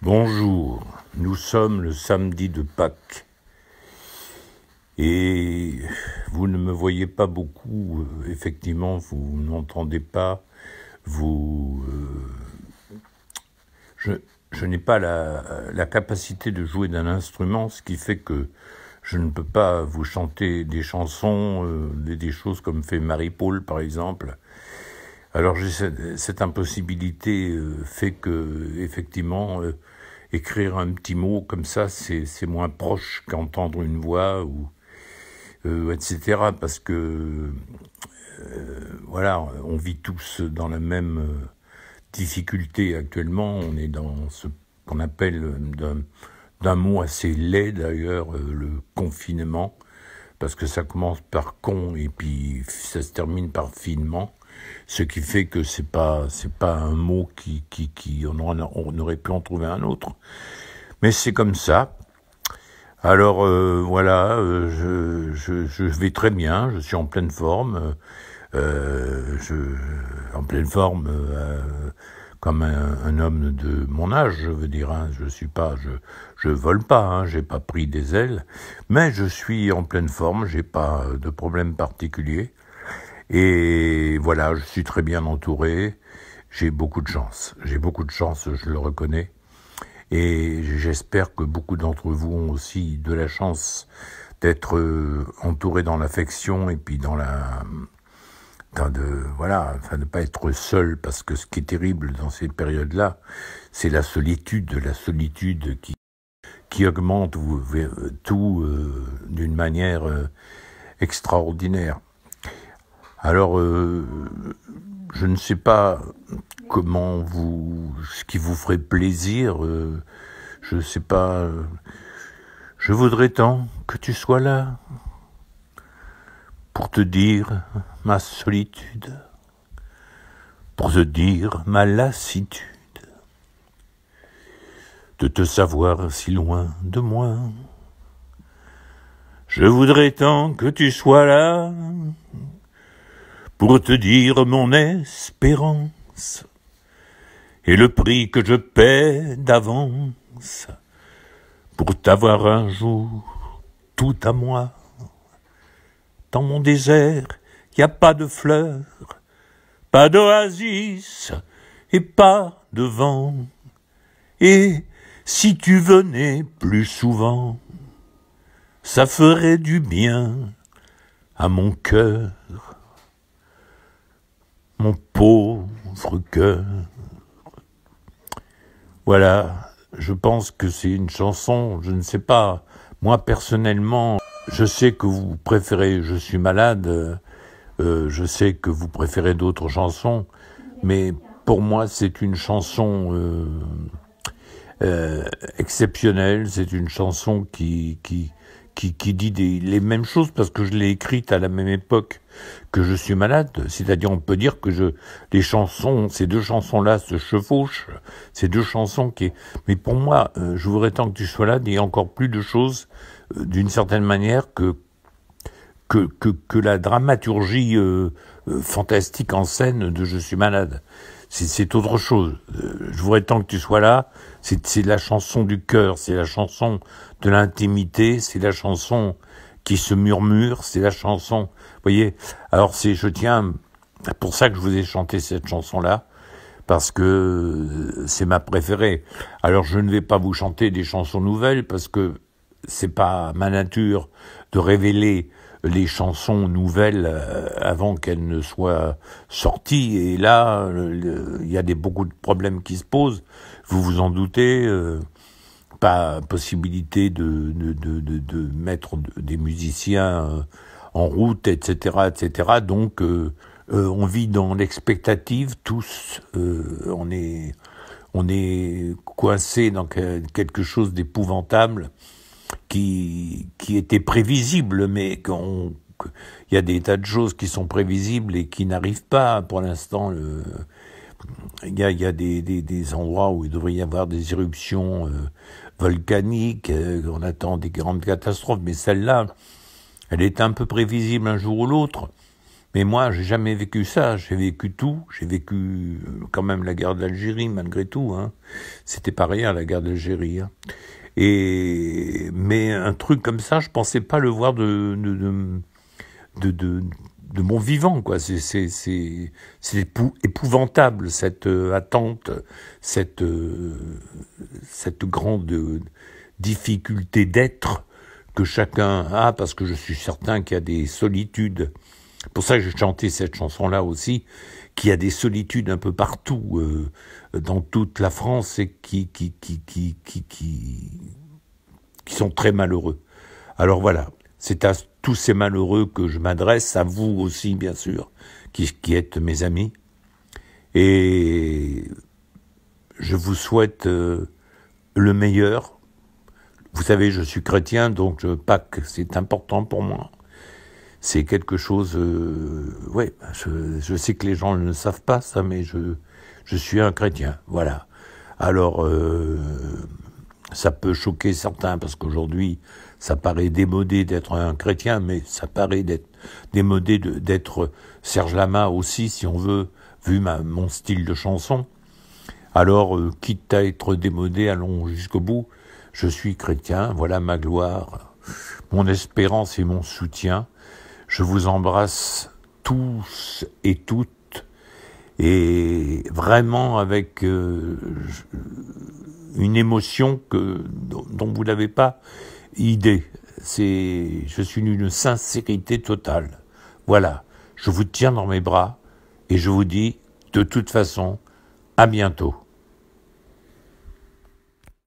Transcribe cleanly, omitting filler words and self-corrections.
Bonjour, nous sommes le samedi de Pâques et vous ne me voyez pas beaucoup, effectivement, vous n'entendez pas, je n'ai pas la capacité de jouer d'un instrument, ce qui fait que je ne peux pas vous chanter des chansons, des choses comme fait Marie-Paul par exemple. Alors cette impossibilité fait que, effectivement, écrire un petit mot comme ça, c'est moins proche qu'entendre une voix ou etc. Parce que voilà, on vit tous dans la même difficulté actuellement. On est dans ce qu'on appelle d'un mot assez laid d'ailleurs, le confinement, parce que ça commence par con et puis ça se termine par finement. Ce qui fait que c'est pas un mot on aurait pu en trouver un autre, mais c'est comme ça. Alors voilà, je vais très bien, je suis en pleine forme, comme un homme de mon âge, je veux dire. Hein, je vole pas, hein, j'ai pas pris des ailes, mais je suis en pleine forme, j'ai pas de problème particulier. Et voilà, je suis très bien entouré, j'ai beaucoup de chance, je le reconnais, et j'espère que beaucoup d'entre vous ont aussi de la chance d'être entourés dans l'affection et puis de pas être seul, parce que ce qui est terrible dans ces périodes-là, c'est la solitude qui augmente tout d'une manière extraordinaire. Alors, je ne sais pas ce qui vous ferait plaisir, je sais pas, je voudrais tant que tu sois là, pour te dire ma solitude, pour te dire ma lassitude, de te savoir si loin de moi. Je voudrais tant que tu sois là, pour te dire mon espérance et le prix que je paie d'avance pour t'avoir un jour tout à moi. Dans mon désert, y a pas de fleurs, pas d'oasis et pas de vent. Et si tu venais plus souvent, ça ferait du bien à mon cœur. Mon pauvre cœur. Voilà, je pense que c'est une chanson, je ne sais pas, moi personnellement, je sais que vous préférez Je suis malade, je sais que vous préférez d'autres chansons, mais pour moi c'est une chanson exceptionnelle, c'est une chanson qui dit les mêmes choses, parce que je l'ai écrite à la même époque que Je suis malade, c'est-à-dire on peut dire que ces deux chansons-là se chevauchent, ces deux chansons mais pour moi, Je voudrais tant que tu sois là, dit encore plus de choses, d'une certaine manière, que la dramaturgie fantastique en scène de Je suis malade. C'est autre chose. Je voudrais tant que tu sois là, c'est la chanson du cœur, c'est la chanson de l'intimité, c'est la chanson qui se murmure, c'est la chanson... Vous voyez, alors pour ça que je vous ai chanté cette chanson-là, parce que c'est ma préférée. Alors je ne vais pas vous chanter des chansons nouvelles, parce que c'est pas ma nature de révéler les chansons nouvelles avant qu'elles ne soient sorties. Et là, il y a beaucoup de problèmes qui se posent. Vous vous en doutez, pas possibilité de mettre des musiciens en route, etc., etc. Donc, on vit dans l'expectative tous. On est coincé dans quelque chose d'épouvantable qui était prévisible, mais il y a des tas de choses qui sont prévisibles et qui n'arrivent pas pour l'instant. Il y a des endroits où il devrait y avoir des éruptions volcaniques, on attend des grandes catastrophes, mais celle-là, elle est un peu prévisible un jour ou l'autre. Mais moi, j'ai jamais vécu ça. J'ai vécu tout. J'ai vécu quand même la guerre d'Algérie, malgré tout. Hein. C'était pas rien, la guerre d'Algérie. Hein. Mais un truc comme ça, je pensais pas le voir de mon vivant, quoi. C'est épouvantable, cette attente, cette grande difficulté d'être que chacun a, parce que je suis certain qu'il y a des solitudes. C'est pour ça que j'ai chanté cette chanson-là aussi, qu'il y a des solitudes un peu partout, dans toute la France, et qui sont très malheureux. Alors voilà, c'est à tous ces malheureux que je m'adresse, à vous aussi, bien sûr, qui êtes mes amis. Et je vous souhaite le meilleur. Vous savez, je suis chrétien, donc Pâques, c'est important pour moi. C'est quelque chose... ouais, je sais que les gens ne le savent pas, ça, mais je suis un chrétien, voilà. Alors, ça peut choquer certains, parce qu'aujourd'hui, ça paraît démodé d'être un chrétien, mais ça paraît démodé d'être Serge Lama aussi, si on veut, vu mon style de chanson. Alors, quitte à être démodé, allons jusqu'au bout. Je suis chrétien, voilà ma gloire, mon espérance et mon soutien. Je vous embrasse tous et toutes, et vraiment avec une émotion dont vous n'avez pas idée. Je suis d'une sincérité totale. Voilà, je vous tiens dans mes bras et je vous dis de toute façon, à bientôt.